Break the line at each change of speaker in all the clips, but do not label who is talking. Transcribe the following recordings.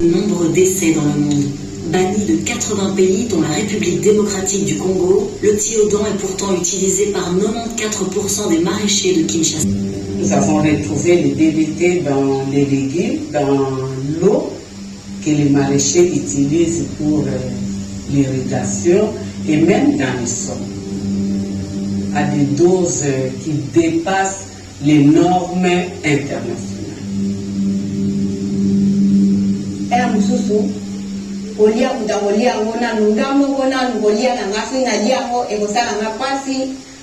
Nombreux décès dans le monde. Banni de 80 pays dont la République démocratique du Congo, le thiodan est pourtant utilisé par 94% des maraîchers de Kinshasa.
Nous avons retrouvé le DDT dans les légumes, dans l'eau que les maraîchers utilisent pour l'irrigation et même dans les sols, à des doses qui dépassent les normes internationales.
Olia utaolia ngona ndamo ngona ngolia na ngafi na diamo e kosala nga pasi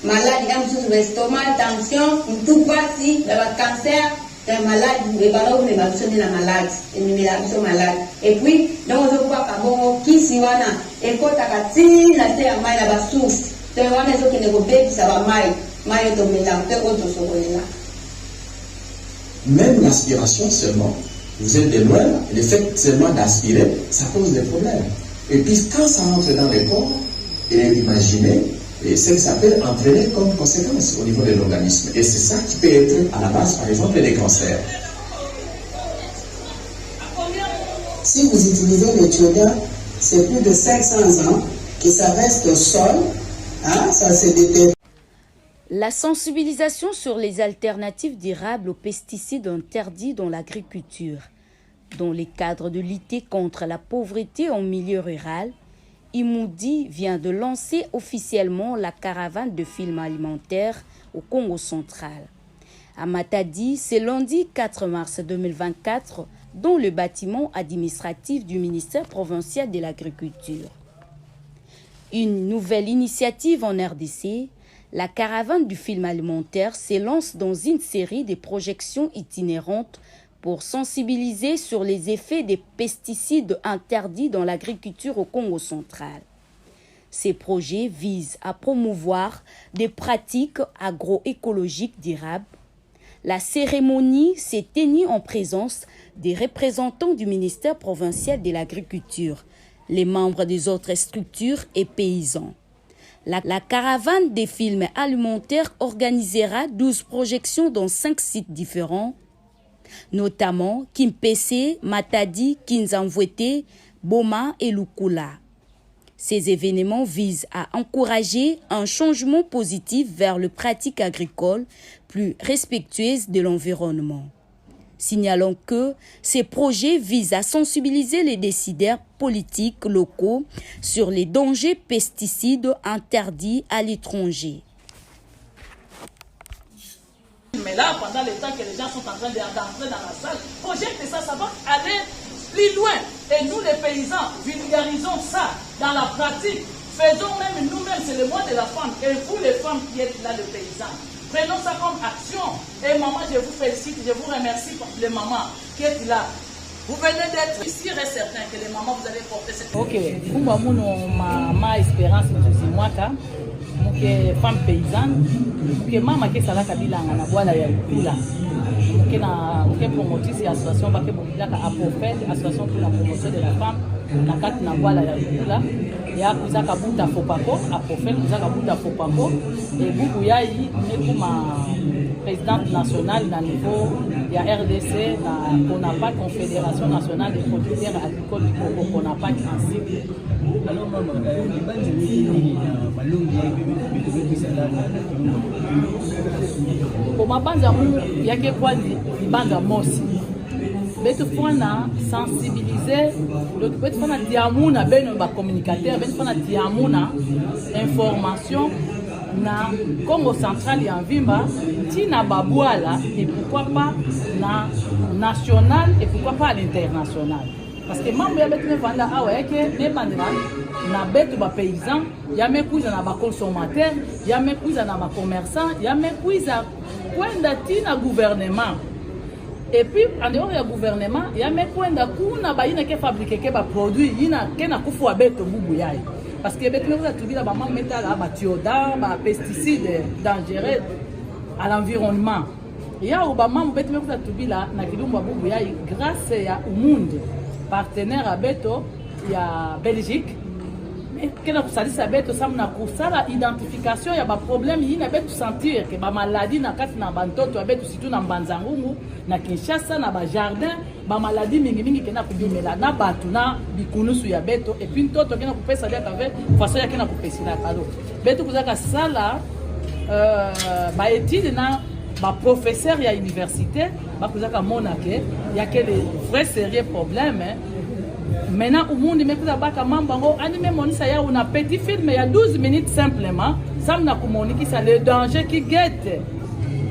maladi ya msusu l'estomac tension tout pasi la cancer la maladie les balons les maladies na malade et numela biso malade et puis donc on voit pas bon kisi wana e kota kati na te ya mai na basource te wana zo kine ko bebi sa ba mai to mela te ko to sokolela.
Même l'aspiration seulement, vous êtes de loin, le fait seulement d'aspirer, ça pose des problèmes. Et puis quand ça entre dans le corps, imaginez, ça peut entraîner comme conséquence au niveau de l'organisme. Et c'est ça qui peut être à la base, par exemple, des cancers.
Si vous utilisez le thiodan, c'est plus de 500 ans que ça reste au sol, hein, ça se détériore.
La sensibilisation sur les alternatives durables aux pesticides interdits dans l'agriculture. Dans le cadre de lutter contre la pauvreté en milieu rural, Imoudi vient de lancer officiellement la caravane de films alimentaires au Congo central. À Matadi, c'est lundi 4 mars 2024 dans le bâtiment administratif du ministère provincial de l'Agriculture. Une nouvelle initiative en RDC. La caravane du film alimentaire s'élance dans une série de projections itinérantes pour sensibiliser sur les effets des pesticides interdits dans l'agriculture au Congo central. Ces projets visent à promouvoir des pratiques agroécologiques durables. La cérémonie s'est tenue en présence des représentants du ministère provincial de l'Agriculture, les membres des autres structures et paysans. La caravane des films alimentaires organisera 12 projections dans 5 sites différents, notamment Kimpese, Matadi, Kinzamvwete, Boma et Lukula. Ces événements visent à encourager un changement positif vers les pratiques agricoles plus respectueuses de l'environnement. Signalons que ces projets visent à sensibiliser les décideurs politiques locaux sur les dangers pesticides interdits à l'étranger.
Mais là, pendant le temps que les gens sont en train d'entrer dans la salle, projette ça va aller plus loin. Et nous, les paysans, vulgarisons ça dans la pratique. Faisons même nous-mêmes, c'est le mois de la femme. Et vous, les femmes qui êtes là, les paysans, prenons ça comme action. Et maman, je vous félicite, je vous remercie pour les mamans qui êtes là. Vous venez d'être ici, et certain que les mamans, vous allez porter cette...
Ok, pour moi, ma espérance, c'est moi, que femme paysanne, que maman qui est là, na bois ya kula. Que na promotrice association va que la association pour la promotion de la femme na kati na bois ya kula. Ya kuzaka buta fopako apofel kuzaka buta fopako et buku yayi ne kuma présidente nationale na niveau ya RDC na CONAPAC, Confédération nationale des producteurs agricoles du Congo, CONAPAC ainsi. Alors maman, pour ma bande il y a quelque quoi bande mosi. Beto fona sensibiliser donc beto fona diamuna ben ba communicateur beto fona diamuna information na Congo central et en Vimba tina babouala et pourquoi pas na national et pourquoi pas à l'international parce que mambo ya beto vanda awa yake ne bandira na beto ba paysan ya mekuza na ba consommateur ya mekuza na ba commerçant ya mekuza kwenda tina gouvernement. Et puis, en dehors du gouvernement, il y a mes points de qui fabriquent des produits, il y a des gens parce que les pesticides dangereux à l'environnement. Il y a grâce au monde partenaire à Beto, il y a Belgique. Kena kusalisa beto samna kusala identification ya ba problème yina beto sentir que ba maladie na kati na bantoto beto situ na Mbanzangungu na Kinshasa na ba jardin ba maladie mingi kena kubimela na batu na bikunusu ya beto et puis ntoto kena kupesa dia kave façon ya kena kupesina kalo beto kuzaka sala ba étude na ba professeur ya université ba kuzaka monake ya que les vrais sérieux problèmes. Maintenant, au monde, mais vous avez un animé monisa ya un petit film, il y a 12 minutes simplement. Ça m'a communiqué ça le danger qui guette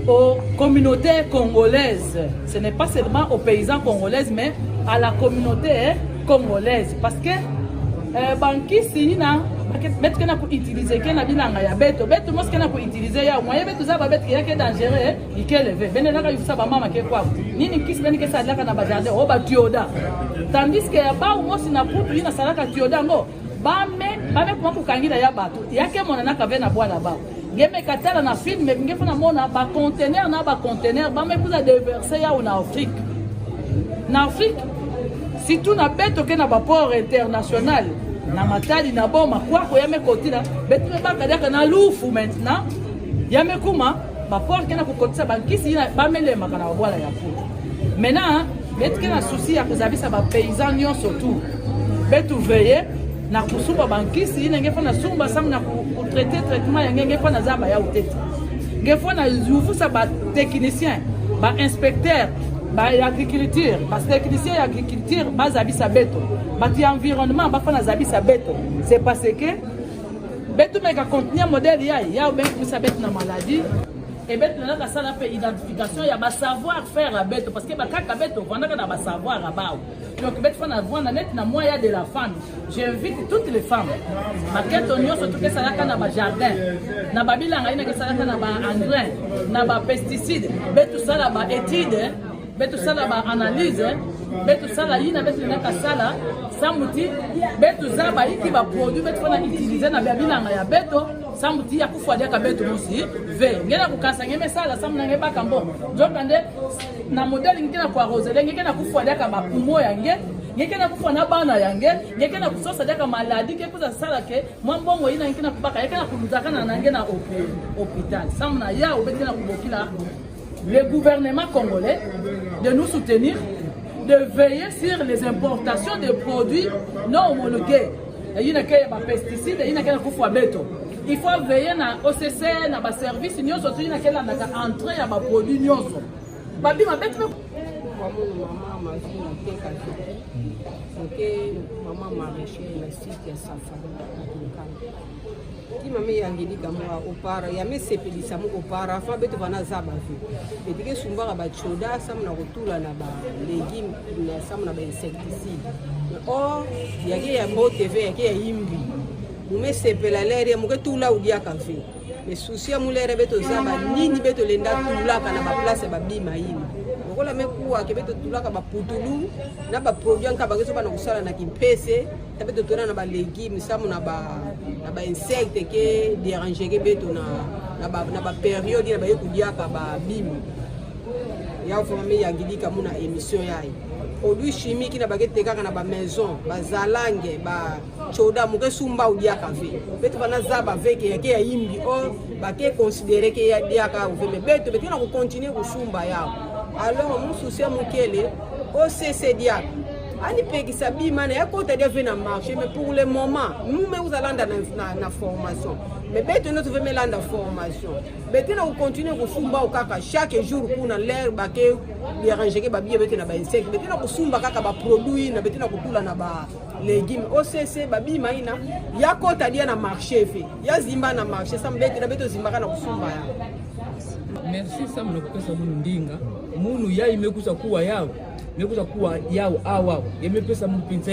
aux communautés congolaises. Ce n'est pas seulement aux paysans congolais, mais à la communauté congolaise. Parce que banki si na beto kena ku utiliser kena bilanga ya beto mos kena ku utiliser ya moyen beto za ba beto yake dangereux ikelevé benena ka yusa ba mama ke kwa nini kisi beni ke sadaka na ba jardin o ba tioda tandis que ba mos na putu ina sadaka tioda ngo ba me kuma ku kangila ya bato yake mona na ka vena bwana ba ngeme katala na film me ngefuna mona ba conteneur ba me kuza déverser ya na Afrique surtout na beto ke na ba port international na matali na boma kwako yame kotina betu baka daka na lufu maintenant yame kuma ba port ke na kokotisa bankisi ina ba melema kana bwala ya putu maintenant betu ke na souci ya kuzabisa ba paysan nyon surtout betu veiller na kusuba bankisi ina ngefana sumba sam na ku traiter traitement ya ngefana zaba ya utete ngefana yufusa ba technicien ba inspecteur ba agriculture parce que technicien agriculture bazabisa beto bati environnement bafana zabisa beto c'est parce que beto meka contenir modèle ya ben kusa beto na maladie et beto na ka sala pe identification ya ba savoir faire à beto parce que ba kaka beto vanda na ba savoir abao donc beto fana vanda net na moya de la femme j'invite toutes les femmes ma keto nyo surtout que sala kana ba jardin na babilanga ina ke sala kana ba engrais na ba pesticide beto sala ba étude betu sala ba analyse betu sala yina betu na kasala samuti betu zaba iki ba produit betu fana utiliser na bilanga ya beto samuti ya kufuadia ka betu musi ve ngena kukasa ngeme sala samna ngeba kambo jokande na modèle ngena kwa rose ngena kufuadia ka ba pumo yange ngekena kufa na bana yange ngekena kusosa daka maladi ke kuza sala ke mwambongo yina ngena kubaka ngekena kuluzaka na ngena hôpital samna ya obetena kubokila le gouvernement congolais de nous soutenir, de veiller sur les importations de produits non homologués. Il y a des pesticides, il y a des beto. Il faut veiller na OCC, na ba service nyo surtout il y a des entrée à ba produits nyo. Babi ma beto.
Maman maraîcher la site ya safa. Qui m'a mis en guédi comme moi au para, il y a mes sépilisa au para, fa beto vana zaba vu. Et dès que sumba ba choda, ça m'a retourné na ba légumes, ça m'a ba insecticide. Or, il y a mo TV, il y a imbi. Nous mes sépela l'air, mo que tout là où dia café. Mais souci à moulere beto zaba, ni beto lenda tout là kana ba place ba bima yini. Okola mekuwa ke beto tout là ka ba putulu, na ba produit ka ba keso ba na kusala na kimpese, ta beto tona na ba légumes, ça m'a ba insecte ke déranger ke beto na ba période na ba yekudia ka ba bima ya famille ya ngidi ka muna émission yayi produit chimique na ba keteka na ba maison ba zalange ba choda muke sumba udia ka ve beto bana zaba veke yake ya yimbi o ba ke considérer ke ya dia ka ve mais beto beto na ko continuer ko sumba yao alors mon souci mukele OCC dia ani peki sabi mana ya kota dia vena marché mais pour le moment nous mais vous allons dans na formation mais beto nous devons mettre dans formation beto na continuer ko sumba o kaka chaque jour kuna l'air ba ke déranger ke ba bien beto na ba insecte beto na ko sumba kaka ba produit na beto na ko tula na ba légumes OCC ba bi maina ya kota dia na marché fe ya zimba na marché sam beto na beto zimba kana ko sumba ya
merci sam na kupesa munu ndinga munu ya imekusa kuwa yao mekuza kuwa yao awa yemepesa mpinza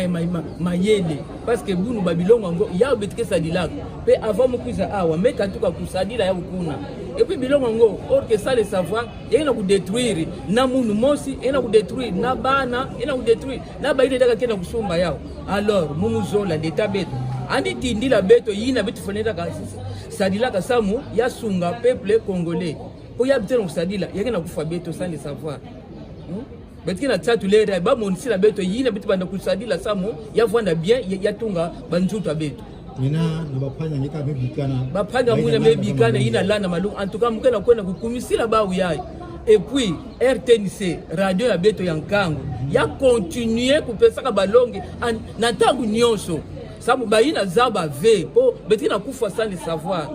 mayele parce que bunu babilongo ngo yao betike sadilaka pe avant mukuza awa meka tuka kusadila ya ukuna et puis bilongo ngo or que ça le savoir yena ku détruire na munu mosi yena ku détruire na bana yena ku détruire na baile daka kena kusomba yao alors mumuzola d'état beto andi tindila beto yina beto foneta ka sadilaka samu ya sunga peuple congolais po ya bitelo kusadila yena kufa beto sans le savoir betiki na tatu lera ba monisi la beto yina bitu banda kusadila samo ya vanda bien ya tunga banzuta beto
mina na bapanya ngika bebikana
bapanya muna bebikana yina lana malu en tout cas mukena kwenda kukumisila ba uyayi et puis RTNC radio ya beto ya nkango ya continuer kupesaka balonge na ntango nyonso sabu bayina zaba ve po beti na kufa sans le savoir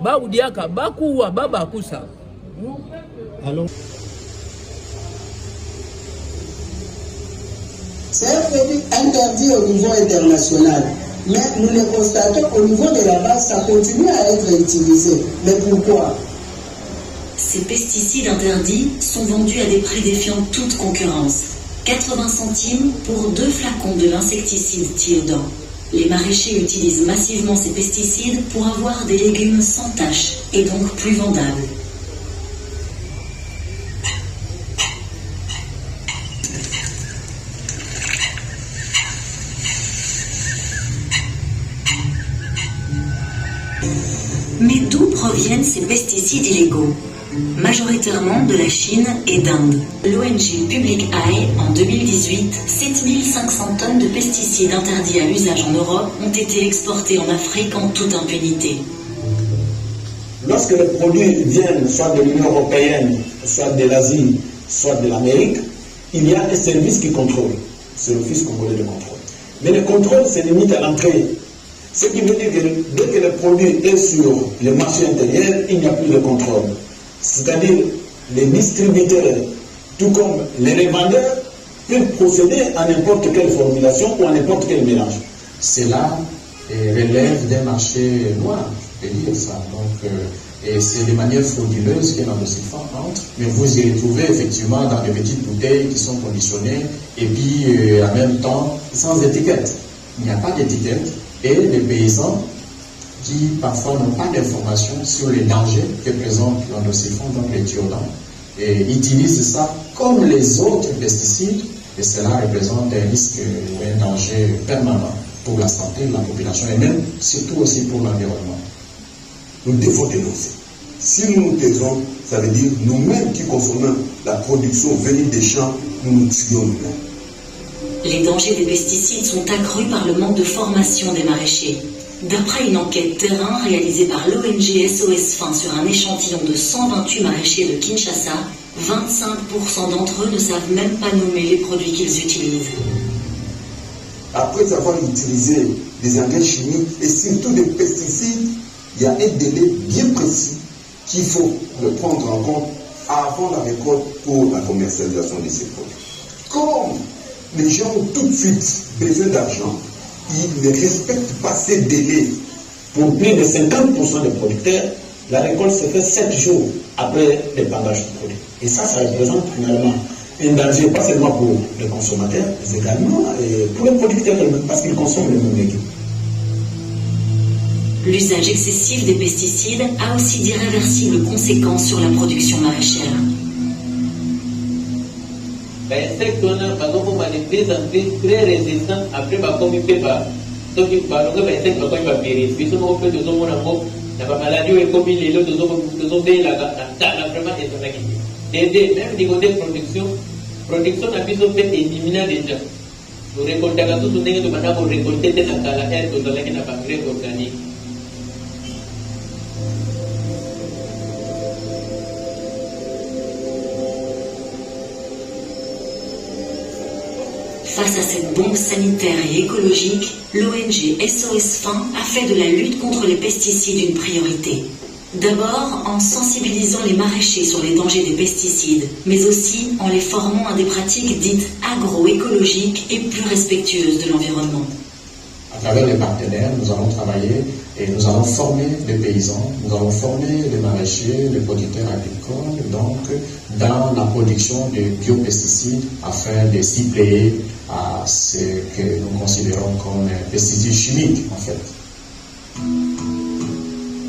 ba udiaka bakuwa baba akusa.
Alors
c'est un produit interdit au niveau international. Mais nous le constatons au niveau de la base, ça continue à être utilisé. Mais pourquoi?
Ces pesticides interdits sont vendus à des prix défiant toute concurrence. 80 centimes pour 2 flacons de l'insecticide Thiodan. Les maraîchers utilisent massivement ces pesticides pour avoir des légumes sans tache et donc plus vendables. Mais d'où proviennent ces pesticides illégaux? Majoritairement de la Chine et d'Inde. L'ONG Public Eye, en 2018, 7500 tonnes de pesticides interdits à l'usage en Europe ont été exportés en Afrique en toute impunité.
Lorsque les produits viennent soit de l'Union européenne, soit de l'Asie, soit de l'Amérique, il y a un service qui contrôle. C'est l'Office congolais de contrôle. Mais le contrôle se limite à l'entrée. Ce qui veut dire que dès que le produit est sur le marché intérieur, il n'y a plus de contrôle. C'est-à-dire les distributeurs, tout comme les revendeurs, peuvent procéder à n'importe quelle formulation ou à n'importe quel mélange.
Cela relève d'un marché noir, je peux dire ça. Donc, et c'est de manière frauduleuse que l'endocéphale entre, mais vous y retrouvez effectivement dans des petites bouteilles qui sont conditionnées et puis en même temps sans étiquette. Il n'y a pas d'étiquette. Et les paysans qui parfois n'ont pas d'informations sur les dangers que présente l'endocéphale, donc les Thiodan, et utilisent ça comme les autres pesticides, et cela représente un risque ou un danger permanent pour la santé de la population et même surtout aussi pour l'environnement.
Nous devons dénoncer. Si nous nous taisons, ça veut dire nous-mêmes qui consommons la production venue des champs, nous nous tuons nous-mêmes.
Les dangers des pesticides sont accrus par le manque de formation des maraîchers. D'après une enquête terrain réalisée par l'ONG SOS Fin sur un échantillon de 128 maraîchers de Kinshasa, 25% d'entre eux ne savent même pas nommer les produits qu'ils utilisent.
Après avoir utilisé des engrais chimiques et surtout des pesticides, il y a un délai bien précis qu'il faut le prendre en compte avant la récolte pour la commercialisation de ces produits. Comme les gens ont tout de suite besoin d'argent, ils ne respectent pas ces délais.
Pour plus de 50% des producteurs, la récolte se fait 7 jours après l'épandage du produit. Et ça représente finalement un danger, pas seulement pour les consommateurs, mais également pour les producteurs eux-mêmes, parce qu'ils consomment les mêmes légumes.
L'usage excessif des pesticides a aussi d'irréversibles conséquences sur la production maraîchère.
Insectes de plus en plus très résistants après comme il fait pas. Donc il va donc insectes va périr. Puis ce qu'on fait de mon amour, la maladie est comme il est là de zombies la vraiment est même du côté production a pu se faire éliminer déjà. Nous récoltons tout ce que nous avons récolté dans la terre de la qui n'a pas créé organique.
Face à cette bombe sanitaire et écologique, l'ONG SOS Fin a fait de la lutte contre les pesticides une priorité. D'abord en sensibilisant les maraîchers sur les dangers des pesticides, mais aussi en les formant à des pratiques dites agroécologiques et plus respectueuses de l'environnement.
À travers les partenaires, nous allons travailler et nous allons former les paysans, nous allons former les maraîchers, les producteurs agricoles, donc dans la production de biopesticides afin de cibler à ce que nous considérons comme pesticides chimiques en fait.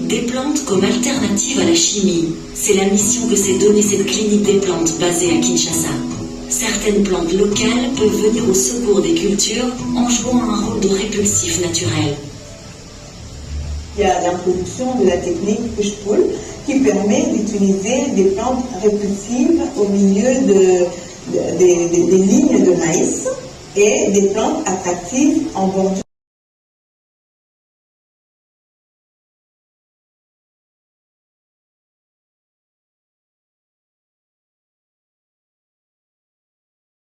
Des plantes comme alternative à la chimie, c'est la mission que s'est donnée cette clinique des plantes basée à Kinshasa. Certaines plantes locales peuvent venir au secours des cultures en jouant un rôle de répulsif naturel.
Il y a l'introduction de la technique push-pull qui permet d'utiliser des plantes répulsives au milieu des lignes de maïs et des plantes attractives en bordure.